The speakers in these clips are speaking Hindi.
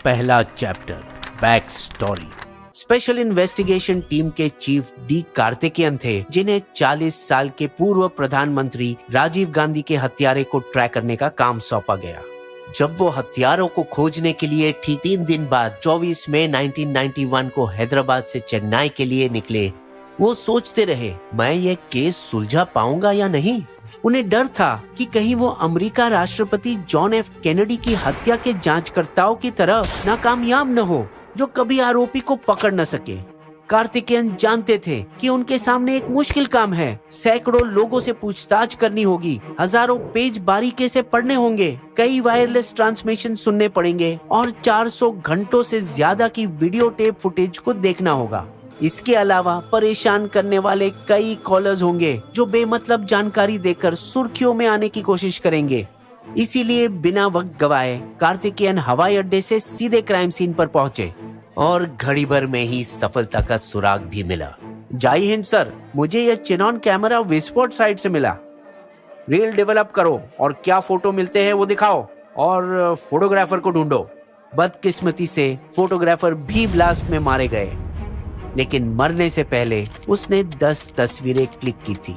पहला chapter, back story. Special investigation team के चीफ डी कार्तिकेयन थे, जिन्हें 40 साल के पूर्व प्रधानमंत्री राजीव गांधी के हत्यारे को ट्रैक करने का काम सौंपा गया। जब वो हत्यारों को खोजने के लिए ठीक 3 दिन बाद 24 मई 1991 को हैदराबाद से चेन्नई के लिए निकले, वो सोचते रहे, मैं ये केस सुलझा पाऊंगा या नहीं। उन्हें डर था कि कहीं वो अमेरिका राष्ट्रपति जॉन एफ कैनेडी की हत्या के जांचकर्ताओं की तरह नाकामयाब न हो, जो कभी आरोपी को पकड़ न सके। कार्तिकेयन जानते थे कि उनके सामने एक मुश्किल काम है। सैकड़ों लोगों से पूछताछ करनी होगी, हजारों पेज बारीकी से पढ़ने होंगे, कई वायरलेस ट्रांसमिशन सुनने पड़ेंगे और 400 घंटों से ज्यादा की वीडियो टेप फुटेज को देखना होगा। इसके अलावा परेशान करने वाले कई कॉलर्स होंगे जो बेमतलब जानकारी देकर सुर्खियों में आने की कोशिश करेंगे। इसीलिए बिना वक्त गवाए कार्तिकेयन हवाई अड्डे से सीधे क्राइम सीन पर पहुंचे और घड़ी भर में ही सफलता का सुराग भी मिला। जय हिंद सर, मुझे यह चिनॉन कैमरा विस्फोट साइट से मिला। रील डेवलप करो और क्या फोटो मिलते हैं वो दिखाओ और फोटोग्राफर को ढूंढो। बदकिस्मती से फोटोग्राफर भी ब्लास्ट में मारे गए, लेकिन मरने से पहले उसने 10 तस्वीरें क्लिक की थी।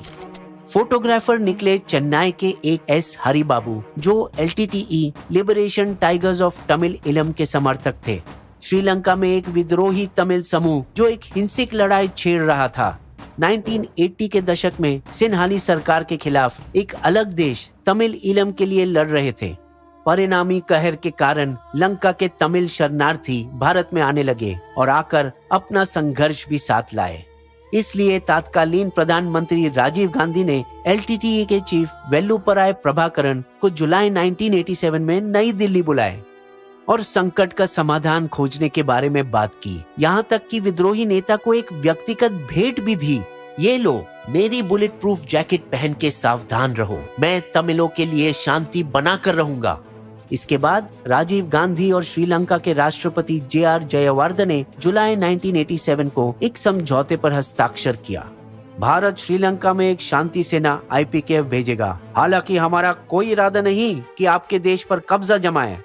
फोटोग्राफर निकले चेन्नई के एक एस हरिबाबू, जो LTTE liberation tigers of Tamil इलम के समर्थक थे। श्रीलंका में एक विद्रोही तमिल समूह जो एक हिंसक लड़ाई छेड़ रहा था। 1980 के दशक में सिन्हाली सरकार के खिलाफ एक अलग देश तमिल इलम के लिए लड़ रहे थे। परिणामी कहर के कारण लंका के तमिल शरणार्थी भारत में आने लगे और आकर अपना संघर्ष भी साथ लाए। इसलिए तत्कालीन प्रधानमंत्री राजीव गांधी ने LTTE के चीफ वेल्लुपराय प्रभाकरन को जुलाई 1987 में नई दिल्ली बुलाए और संकट का समाधान खोजने के बारे में बात की। यहाँ तक कि विद्रोही नेता को एक व्यक्तिगत भेंट भी दी। ये लो, मेरी बुलेट प्रूफ जैकेट पहन के सावधान रहो, मैं तमिलों के लिए शांति बना कर रहूंगा। इसके बाद राजीव गांधी और श्रीलंका के राष्ट्रपति JR जयवर्धने ने जुलाई 1987 को एक समझौते पर हस्ताक्षर किया। भारत श्रीलंका में एक शांति सेना IPKF भेजेगा। हालांकि हमारा कोई इरादा नहीं कि आपके देश पर कब्जा जमाए।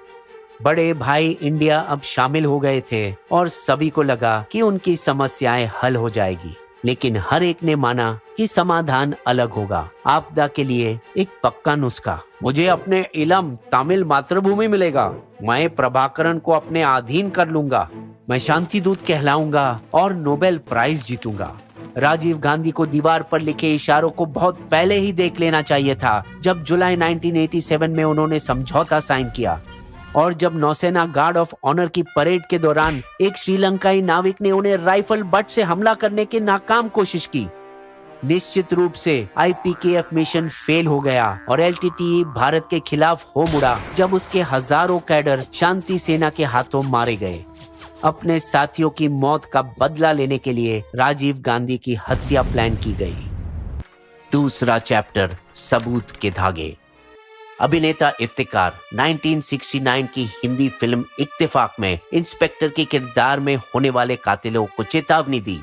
बड़े भाई इंडिया अब शामिल हो गए थे और सभी को लगा कि उनकी समस्याएं हल हो जाएगी, लेकिन हर एक ने माना कि समाधान अलग होगा। आपदा के लिए एक पक्का नुस्खा, मुझे अपने इलम तमिल मातृभूमि मिलेगा, मैं प्रभाकरन को अपने अधीन कर लूंगा, मैं शांति दूत कहलाऊंगा और नोबेल प्राइज जीतूंगा। राजीव गांधी को दीवार पर लिखे इशारों को बहुत पहले ही देख लेना चाहिए था, जब जुलाई 1987 में उन्होंने समझौता साइन किया। और जब नौसेना गार्ड ऑफ ऑनर की परेड के दौरान एक श्रीलंकाई नाविक ने उन्हें राइफल बट से हमला करने की नाकाम कोशिश की। निश्चित रूप से IPKF मिशन फेल हो गया और LTTE भारत के खिलाफ हो मुड़ा, जब उसके हजारों कैडर शांति सेना के हाथों मारे गए। अपने साथियों की मौत का बदला लेने के लिए राजीव गांधी की हत्या प्लान की गई। दूसरा चैप्टर, सबूत के धागे। अभिनेता इफ्तिकार 1969 की हिंदी फिल्म इत्तेफाक में इंस्पेक्टर के किरदार में होने वाले कातिलों को चेतावनी दी।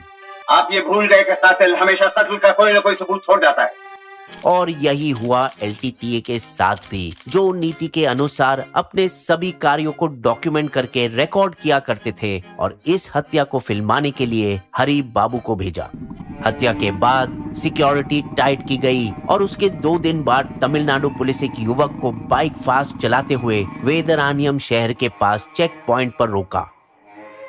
आप ये भूल गए कि कातिल हमेशा कत्ल का कोई न कोई सबूत छोड़ जाता है। और यही हुआ LTTE के साथ भी, जो नीति के अनुसार अपने सभी कार्यों को डॉक्यूमेंट करके रिकॉर्ड किया करते थे और इस हत्या को फिल्माने के लिए हरी बाबू को भेजा। हत्या के बाद सिक्योरिटी टाइट की गई और उसके 2 दिन बाद तमिलनाडु पुलिस एक युवक को बाइक फास्ट चलाते हुए वेदरानियम शहर के पास चेक पॉइंट पर रोका।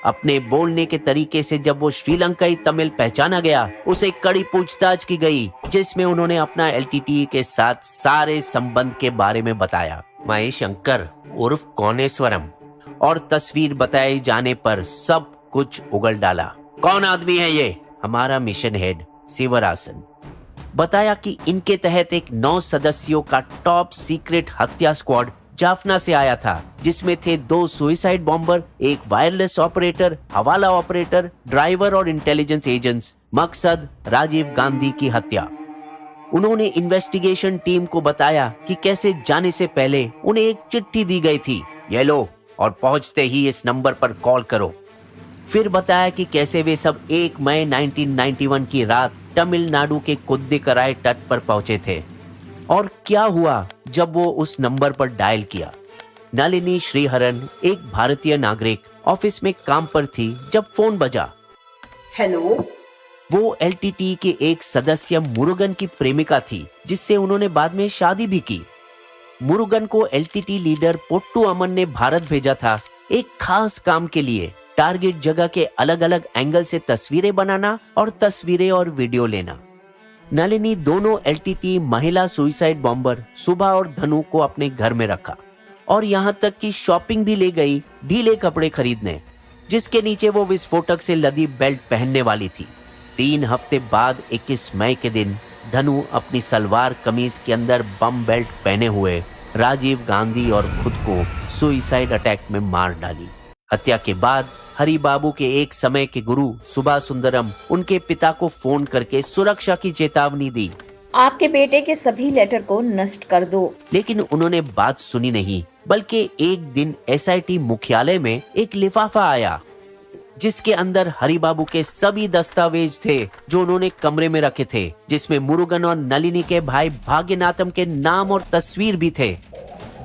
अपने बोलने के तरीके से जब वो श्रीलंकाई तमिल पहचाना गया, उसे कड़ी पूछताछ की गई, जिसमें उन्होंने अपना LTTE के साथ सारे संबंध के बारे में बताया। मैं शंकर उर्फ कौनेश्वरम, और तस्वीर बताए जाने पर सब कुछ उगल डाला। कौन आदमी है ये? हमारा मिशन हेड शिवरासन। बताया कि इनके तहत एक 9 सदस्यों का टॉप सीक्रेट हत्या स्क्वाड जाफना से आया था, जिसमें थे 2 सुइसाइड बॉम्बर, एक वायरलेस ऑपरेटर, हवाला ऑपरेटर, ड्राइवर और इंटेलिजेंस एजेंट्स। मकसद राजीव गांधी की हत्या। उन्होंने इन्वेस्टिगेशन टीम को बताया कि कैसे जाने से पहले उन्हें एक चिट्ठी दी गई थी, ये लो और पहुंचते ही इस नंबर पर कॉल करो। फिर बताया कि कैसे वे सब 1 मई 1991 की रात तमिलनाडु के कुद्दिकराय तट पर पहुंचे थे और क्या हुआ जब वो उस नंबर पर डायल किया। नलिनी श्रीहरन एक भारतीय नागरिक ऑफिस में काम पर थी जब फोन बजा। हेलो। वो एलटीटी के एक सदस्य मुरुगन की प्रेमिका थी जिससे उन्होंने बाद में शादी भी की। मुरुगन को एलटीटी लीडर पोट्टू अमन ने भारत भेजा था एक खास काम के लिए, टारगेट जगह के अलग अलग एंगल से तस्वीरें बनाना और तस्वीरें और वीडियो लेना। नलिनी दोनों एलटीटी महिला सुइसाइड बॉम्बर सुभा और धनु को अपने घर में रखा और यहाँ तक कि शॉपिंग भी ले गई ढीले कपड़े खरीदने, जिसके नीचे वो विस्फोटक से लदी बेल्ट पहनने वाली थी। 3 हफ्ते बाद 21 मई के दिन धनु अपनी सलवार कमीज के अंदर बम बेल्ट पहने हुए राजीव गांधी और खुद को सुइसाइड अटैक में मार डाली। हत्या के बाद हरि बाबू के एक समय के गुरु सुभाष सुंदरम उनके पिता को फोन करके सुरक्षा की चेतावनी दी। आपके बेटे के सभी लेटर को नष्ट कर दो। लेकिन उन्होंने बात सुनी नहीं, बल्कि एक दिन एसआईटी मुख्यालय में एक लिफाफा आया जिसके अंदर हरि बाबू के सभी दस्तावेज थे जो उन्होंने कमरे में रखे थे, जिसमें मुरुगन और नलिनी के भाई भाग्यनाथम के नाम और तस्वीर भी थे।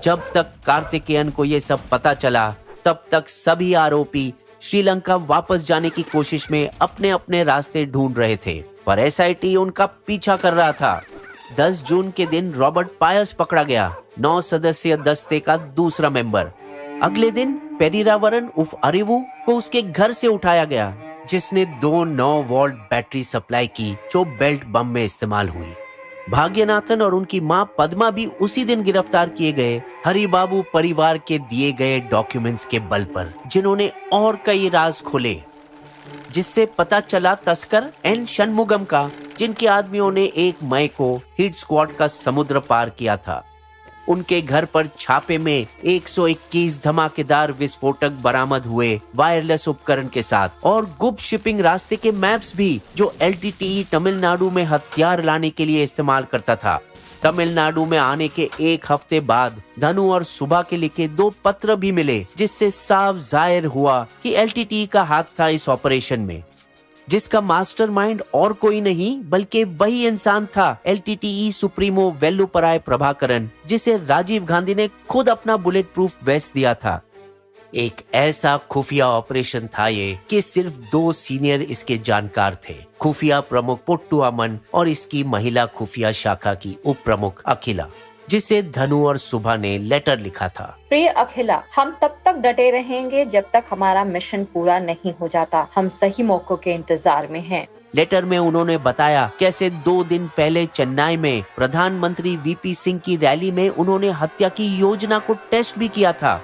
जब तक कार्तिकेयन को ये सब पता चला तब तक सभी आरोपी श्रीलंका वापस जाने की कोशिश में अपने अपने रास्ते ढूंढ रहे थे, पर एसआईटी उनका पीछा कर रहा था। 10 जून के दिन रॉबर्ट पायस पकड़ा गया, 9 सदस्यीय दस्ते का दूसरा मेंबर। अगले दिन पेरीरावरन उर्फ अरिवु को उसके घर से उठाया गया, जिसने 2 9 वोल्ट बैटरी सप्लाई की जो बेल्ट बम में इस्तेमाल हुई। भाग्यनाथन और उनकी मां पद्मा भी उसी दिन गिरफ्तार किए गए, हरि बाबू परिवार के दिए गए डॉक्यूमेंट्स के बल पर, जिन्होंने और कई राज खोले, जिससे पता चला तस्कर एन शनमुगम का, जिनके आदमियों ने 1 मई को हिट स्क्वाड का समुद्र पार किया था। उनके घर पर छापे में 121 धमाकेदार विस्फोटक बरामद हुए वायरलेस उपकरण के साथ, और गुप्त शिपिंग रास्ते के मैप्स भी जो एलटीटीई तमिलनाडु में हथियार लाने के लिए इस्तेमाल करता था। तमिलनाडु में आने के 1 हफ्ते बाद धनु और सुभा के लिखे 2 पत्र भी मिले, जिससे साफ जाहिर हुआ कि एलटीटीई का हाथ था इस ऑपरेशन में, जिसका मास्टरमाइंड और कोई नहीं बल्कि वही इंसान था, एलटीटीई सुप्रीमो वेल्लुपराय प्रभाकरन, जिसे राजीव गांधी ने खुद अपना बुलेट प्रूफ वेस्ट दिया था। एक ऐसा खुफिया ऑपरेशन था ये कि सिर्फ 2 सीनियर इसके जानकार थे, खुफिया प्रमुख पोट्टू अमन और इसकी महिला खुफिया शाखा की उप प्रमुख अखिला, जिसे धनु और सुभा ने लेटर लिखा था। प्रिय अखिला, हम तब तक डटे रहेंगे जब तक हमारा मिशन पूरा नहीं हो जाता। हम सही मौकों के इंतजार में हैं। लेटर में उन्होंने बताया कैसे 2 दिन पहले चेन्नई में प्रधानमंत्री वीपी सिंह की रैली में उन्होंने हत्या की योजना को टेस्ट भी किया था।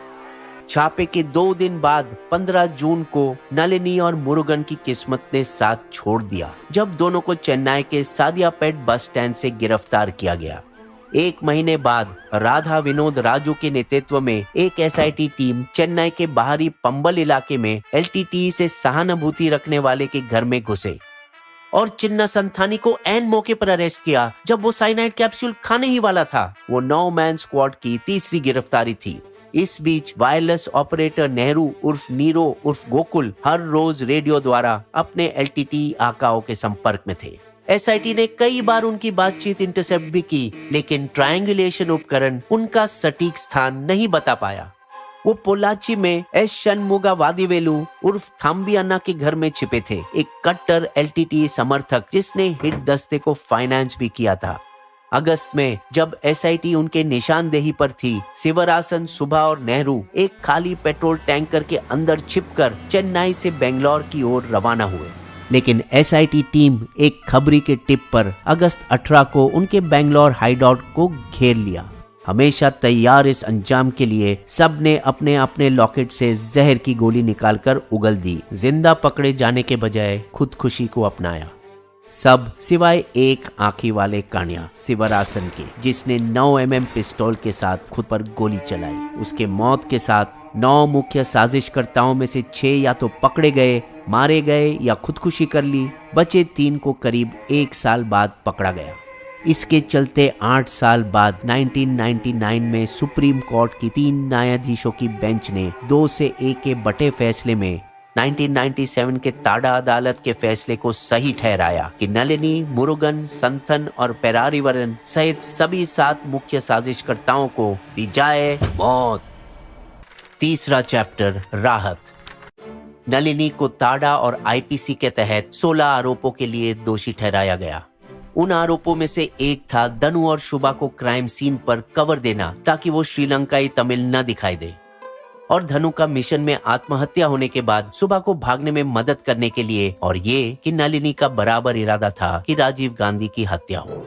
छापे के 2 दिन बाद 15 जून को नलिनी और मुरुगन की किस्मत ने साथ छोड़ दिया, जब दोनों को चेन्नई के सादियापेट बस स्टैंड से गिरफ्तार किया गया। 1 महीने बाद राधा विनोद राजू के नेतृत्व में एक एसआईटी टीम चेन्नई के बाहरी पंबल इलाके में एलटीटीई से सहानुभूति रखने वाले के घर में घुसे और चिन्ना संथानी को एन मौके पर अरेस्ट किया जब वो साइनाइड कैप्सूल खाने ही वाला था। वो 9 मैन स्क्वाड की तीसरी गिरफ्तारी थी। इस बीच वायरलेस ऑपरेटर नेहरू उर्फ नीरो उर्फ गोकुल हर रोज रेडियो द्वारा अपने एलटीटीई आकाओं के संपर्क में थे। एसआईटी ने कई बार उनकी बातचीत इंटरसेप्ट भी की, लेकिन ट्रायंगुलेशन उपकरण उनका सटीक स्थान नहीं बता पाया। वो पोलाची में एस शनमुगा वादिवेलु उर्फ थाम्बी अन्ना के घर में छिपे थे, एक कट्टर एलटीटीई समर्थक जिसने हिट दस्ते को फाइनेंस भी किया था। अगस्त में जब एसआईटी उनके निशानदेही पर थी, शिवरासन, सुभा और नेहरू एक खाली पेट्रोल टैंकर के अंदर छिपकर चेन्नई से बेंगलोर की ओर रवाना हुए। लेकिन एसआईटी टीम एक खबरी के टिप पर अगस्त 18 को उनके बेंगलोर हाइडआउट को घेर लिया। हमेशा तैयार इस अंजाम के लिए सब ने अपने अपने लॉकेट से जहर की गोली निकालकर उगल दी। जिंदा पकड़े जाने के बजाय खुदकुशी को अपनाया। सब सिवाय एक आंखी वाले कान्या शिवरासन के, जिसने 9 mm पिस्तौल के साथ खुद पर गोली चलाई। उसके मौत के साथ 9 मुख्य साजिशकर्ताओं में से 6 या तो पकड़े गए, मारे गए या खुदकुशी कर ली। बचे 3 को करीब 1 साल बाद पकड़ा गया। इसके चलते 8 साल बाद 1999 में सुप्रीम कोर्ट की 3 न्यायाधीशों की बेंच ने 2 से 1 के बटे फैसले में 1997 के टाडा अदालत के फैसले को सही ठहराया कि नलिनी, मुरुगन, संथन और पेरारिवरन सहित सभी 7 मुख्य साजिशकर्ताओं को दी जाए मौत। तीसरा चैप्टर, राहत। नलिनी को ताड़ा और आईपीसी के तहत 16 आरोपों के लिए दोषी ठहराया गया। उन आरोपों में से एक था दनु और शुभा को क्राइम सीन पर कवर देना ताकि वो श्रीलंकाई तमिल न दिखाई दे, और धनु का मिशन में आत्महत्या होने के बाद शुभा को भागने में मदद करने के लिए, और ये कि नलिनी का बराबर इरादा था कि राजीव गांधी की हत्या हो।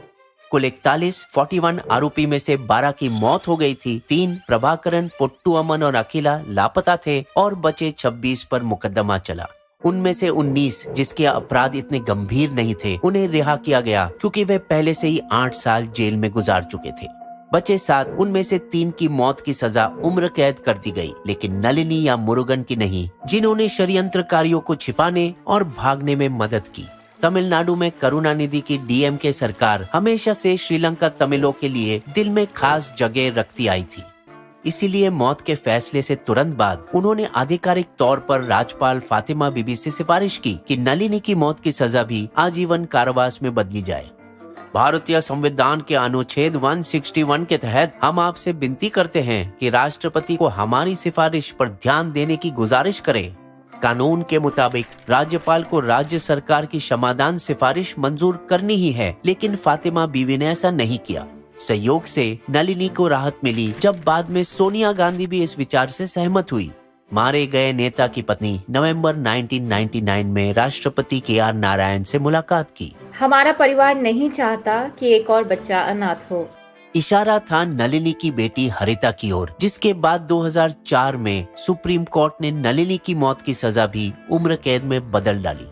कुल 41 आरोपी में से 12 की मौत हो गई थी। 3 प्रभाकरन, पुट्टू अमन और अखिला लापता थे और बचे 26 पर मुकदमा चला। उनमें से 19 जिसके अपराध इतने गंभीर नहीं थे, उन्हें रिहा किया गया क्योंकि वे पहले से ही 8 साल जेल में गुजार चुके थे। बचे 7, उनमें से 3 की मौत की सजा उम्र कैद कर दी गई, लेकिन नलिनी या मुरुगन की नहीं, जिन्होंने षड्यंत्रकारियों को छिपाने और भागने में मदद की। तमिलनाडु में करुणानिधि की डीएमके सरकार हमेशा से श्रीलंका तमिलों के लिए दिल में खास जगह रखती आई थी। इसीलिए मौत के फैसले से तुरंत बाद उन्होंने आधिकारिक तौर पर राज्यपाल फातिमा बीबी से सिफारिश की कि नलिनी की मौत की सजा भी आजीवन कारावास में बदली जाए। भारतीय संविधान के अनुच्छेद 161 के तहत हम आपसे विनती करते हैं कि राष्ट्रपति को हमारी सिफारिश पर ध्यान देने की गुजारिश करें। कानून के मुताबिक राज्यपाल को राज्य सरकार की क्षमादान सिफारिश मंजूर करनी ही है, लेकिन फातिमा बीवी ने ऐसा नहीं किया। संयोग से नलिनी को राहत मिली जब बाद में सोनिया गांधी भी इस विचार से सहमत हुई। मारे गए नेता की पत्नी नवंबर 1999 में राष्ट्रपति KR नारायण से मुलाकात की। हमारा परिवार नहीं चाहता कि एक और बच्चा अनाथ हो। इशारा था नलिनी की बेटी हरिता की ओर, जिसके बाद 2004 में सुप्रीम कोर्ट ने नलिनी की मौत की सजा भी उम्र कैद में बदल डाली।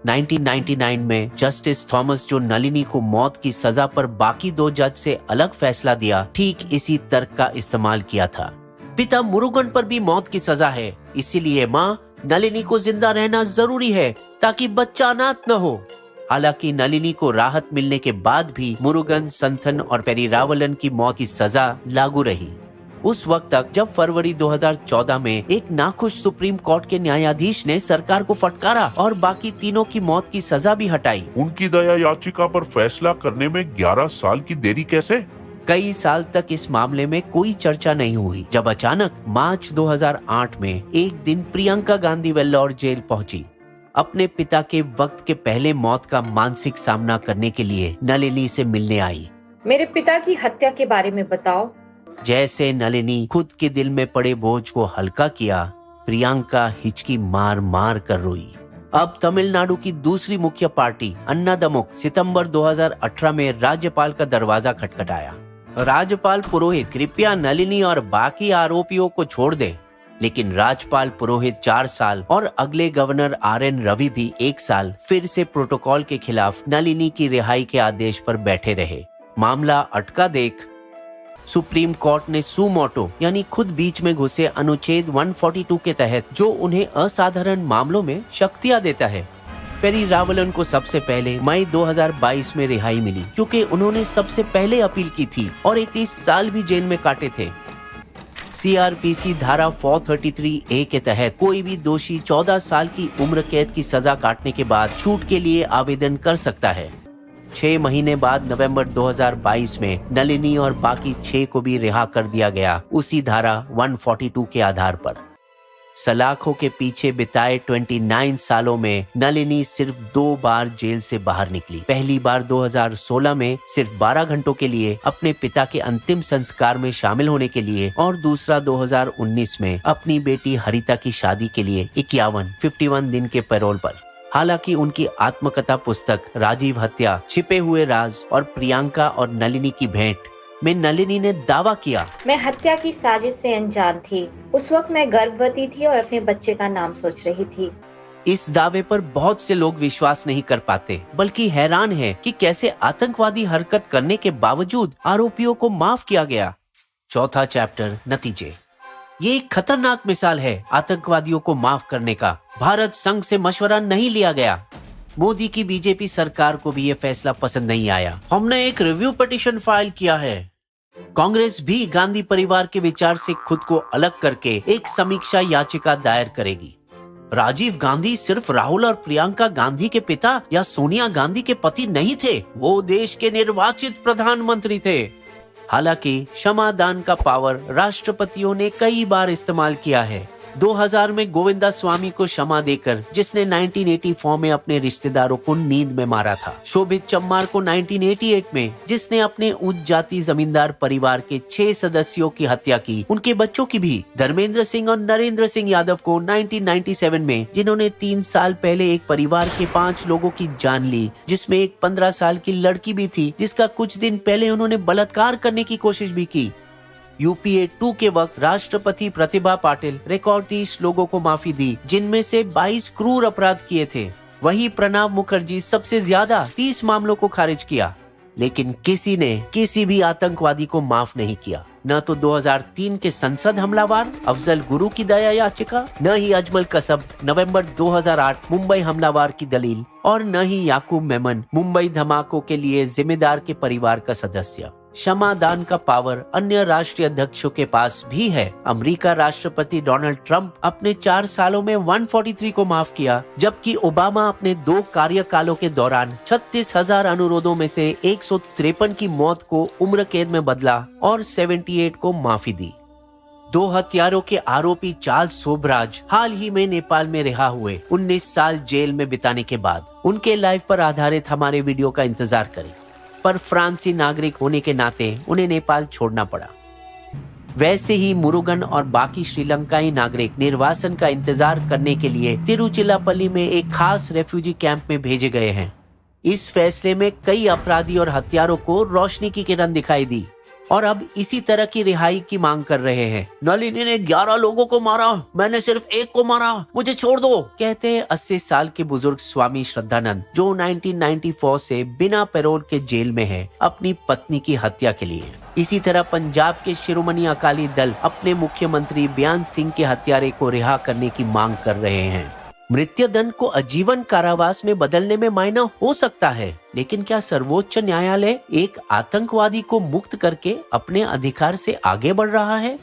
1999 में जस्टिस थॉमस जो नलिनी को मौत की सजा पर बाकी 2 जज से अलग फैसला दिया, ठीक इसी तर्क का इस्तेमाल किया था। पिता मुरुगन पर भी मौत की सजा है, इसीलिए माँ नलिनी को जिंदा रहना जरूरी है ताकि बच्चा अनाथ न हो। हालांकि नलिनी को राहत मिलने के बाद भी मुरुगन, संथन और पेरीरावलन की मौत की सजा लागू रही। उस वक्त तक जब फरवरी 2014 में एक नाखुश सुप्रीम कोर्ट के न्यायाधीश ने सरकार को फटकारा और बाकी तीनों की मौत की सजा भी हटाई। उनकी दया याचिका पर फैसला करने में 11 साल की देरी कैसे? कई साल तक इस मामले में कोई चर्चा नहीं हुई, जब अचानक मार्च 2008 में एक दिन प्रियंका गांधी वेल्लोर जेल पहुंची। अपने पिता के वक्त के पहले मौत का मानसिक सामना करने के लिए नलिनी से मिलने आई। मेरे पिता की हत्या के बारे में बताओ। जैसे नलिनी खुद के दिल में पड़े बोझ को हल्का किया, प्रियंका हिचकी मार मार कर रोई। अब तमिलनाडु की दूसरी मुख्य पार्टी अन्नादमुक सितंबर 2018 में राज्यपाल का दरवाजा खटखटाया। राज्यपाल पुरोहित कृपया नलिनी और बाकी आरोपियों को छोड़ दे, लेकिन राज्यपाल पुरोहित 4 साल और अगले गवर्नर RN रवि भी 1 साल फिर से प्रोटोकॉल के खिलाफ नलिनी की रिहाई के आदेश पर बैठे रहे। मामला अटका देख सुप्रीम कोर्ट ने सुमोटो यानी खुद बीच में घुसे अनुच्छेद 142 के तहत, जो उन्हें असाधारण मामलों में शक्तियां देता है, पेरीरावलन को सबसे पहले मई 2022 में रिहाई मिली क्योंकि उन्होंने सबसे पहले अपील की थी और 31 साल भी जेल में काटे थे। CRPC धारा 433A के तहत कोई भी दोषी 14 साल की उम्र कैद की सजा काटने के बाद छूट के लिए आवेदन कर सकता है। 6 महीने बाद नवंबर 2022 में नलिनी और बाकी 6 को भी रिहा कर दिया गया, उसी धारा 142 के आधार पर। सलाखों के पीछे बिताए 29 सालों में नलिनी सिर्फ 2 बार जेल से बाहर निकली। पहली बार 2016 में सिर्फ 12 घंटों के लिए अपने पिता के अंतिम संस्कार में शामिल होने के लिए, और दूसरा 2019 में अपनी बेटी हरिता की शादी के लिए 51 दिन के पैरोल पर। हालांकि उनकी आत्मकथा पुस्तक राजीव हत्या, छिपे हुए राज और प्रियंका और नलिनी की भेंट में नलिनी ने दावा किया, मैं हत्या की साजिश से अनजान थी। उस वक्त मैं गर्भवती थी और अपने बच्चे का नाम सोच रही थी। इस दावे पर बहुत से लोग विश्वास नहीं कर पाते, बल्कि हैरान है कि कैसे आतंकवादी हरकत करने के बावजूद आरोपियों को माफ किया गया। चौथा चैप्टर, नतीजे। ये एक खतरनाक मिसाल है आतंकवादियों को माफ करने का। भारत संघ से मशवरा नहीं लिया गया। मोदी की बीजेपी सरकार को भी ये फैसला पसंद नहीं आया। हमने एक रिव्यू पिटीशन फाइल किया है। कांग्रेस भी गांधी परिवार के विचार से खुद को अलग करके एक समीक्षा याचिका दायर करेगी। राजीव गांधी सिर्फ राहुल और प्रियंका गांधी के पिता या सोनिया गांधी के पति नहीं थे, वो देश के निर्वाचित प्रधानमंत्री थे। हालांकि क्षमादान का पावर राष्ट्रपतियों ने कई बार इस्तेमाल किया है। 2000 में गोविंदा स्वामी को क्षमा देकर, जिसने 1984 में अपने रिश्तेदारों को नींद में मारा था। शोभित चम्मार को 1988 में, जिसने अपने उच्च जाति जमींदार परिवार के 6 सदस्यों की हत्या की, उनके बच्चों की भी। धर्मेंद्र सिंह और नरेंद्र सिंह यादव को 1997 में, जिन्होंने 3 साल पहले एक परिवार के 5 लोगों की जान ली, जिसमें एक 15 साल की लड़की भी थी, जिसका कुछ दिन पहले उन्होंने बलात्कार करने की कोशिश भी की। यूपीए 2 के वक्त राष्ट्रपति प्रतिभा पाटिल रिकॉर्ड 30 लोगों को माफी दी, जिनमें से 22 क्रूर अपराध किए थे। वहीं प्रणब मुखर्जी सबसे ज्यादा 30 मामलों को खारिज किया, लेकिन किसी ने किसी भी आतंकवादी को माफ नहीं किया। न तो 2003 के संसद हमलावर अफजल गुरु की दया याचिका, न ही अजमल कसब नवंबर 2008 मुंबई हमलावर की दलील, और न ही याकूब मेमन मुंबई धमाकों के लिए जिम्मेदार के परिवार का सदस्य। क्षमादान का पावर अन्य राष्ट्रीय अध्यक्षों के पास भी है। अमेरिका राष्ट्रपति डोनाल्ड ट्रंप अपने 4 सालों में 143 को माफ किया, जबकि ओबामा अपने 2 कार्यकालों के दौरान 36,000 अनुरोधों में से 153 की मौत को उम्र कैद में बदला और 78 को माफी दी। 2 हत्यारों के आरोपी चार्ल्स सोबराज हाल ही में नेपाल में रिहा हुए। 19 साल जेल में बिताने के बाद उनके लाइफ पर आधारित हमारे वीडियो का इंतजार करें, पर फ्रांसीसी नागरिक होने के नाते उन्हें नेपाल छोड़ना पड़ा। वैसे ही मुरुगन और बाकी श्रीलंकाई नागरिक निर्वासन का इंतजार करने के लिए तिरुचिरापल्ली में एक खास रेफ्यूजी कैंप में भेजे गए हैं। इस फैसले में कई अपराधी और हत्यारों को रोशनी की किरण दिखाई दी और अब इसी तरह की रिहाई की मांग कर रहे हैं। नलिनी ने 11 लोगों को मारा, मैंने सिर्फ 1 को मारा, मुझे छोड़ दो, कहते हैं 80 साल के बुजुर्ग स्वामी श्रद्धानंद, जो 1994 से बिना पैरोल के जेल में है अपनी पत्नी की हत्या के लिए। इसी तरह पंजाब के शिरोमणि अकाली दल अपने मुख्यमंत्री बयान सिंह के हत्यारे को रिहा करने की मांग कर रहे हैं। मृत्युदंड को आजीवन कारावास में बदलने में मायना हो सकता है, लेकिन क्या सर्वोच्च न्यायालय एक आतंकवादी को मुक्त करके अपने अधिकार से आगे बढ़ रहा है?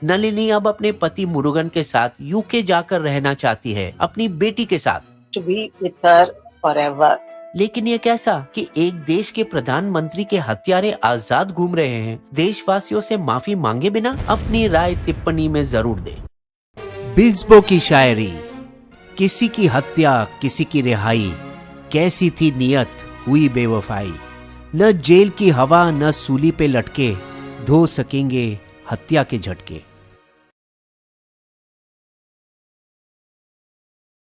नलिनी अब अपने पति मुरुगन के साथ यूके जाकर रहना चाहती है, अपनी बेटी के साथ। To be with her forever. लेकिन ये कैसा कि एक देश के प्रधानमंत्री के हत्यारे आजाद घूम रहे हैं। देशवासियों से माफी मांगे बिना अपनी राय टिप्पणी में जरूर दें। बिस्बो की शायरी, किसी की हत्या किसी की रिहाई, कैसी थी नियत हुई बेवफाई। न जेल की हवा न सूली पे लटके, धो सकेंगे हत्या के झटके।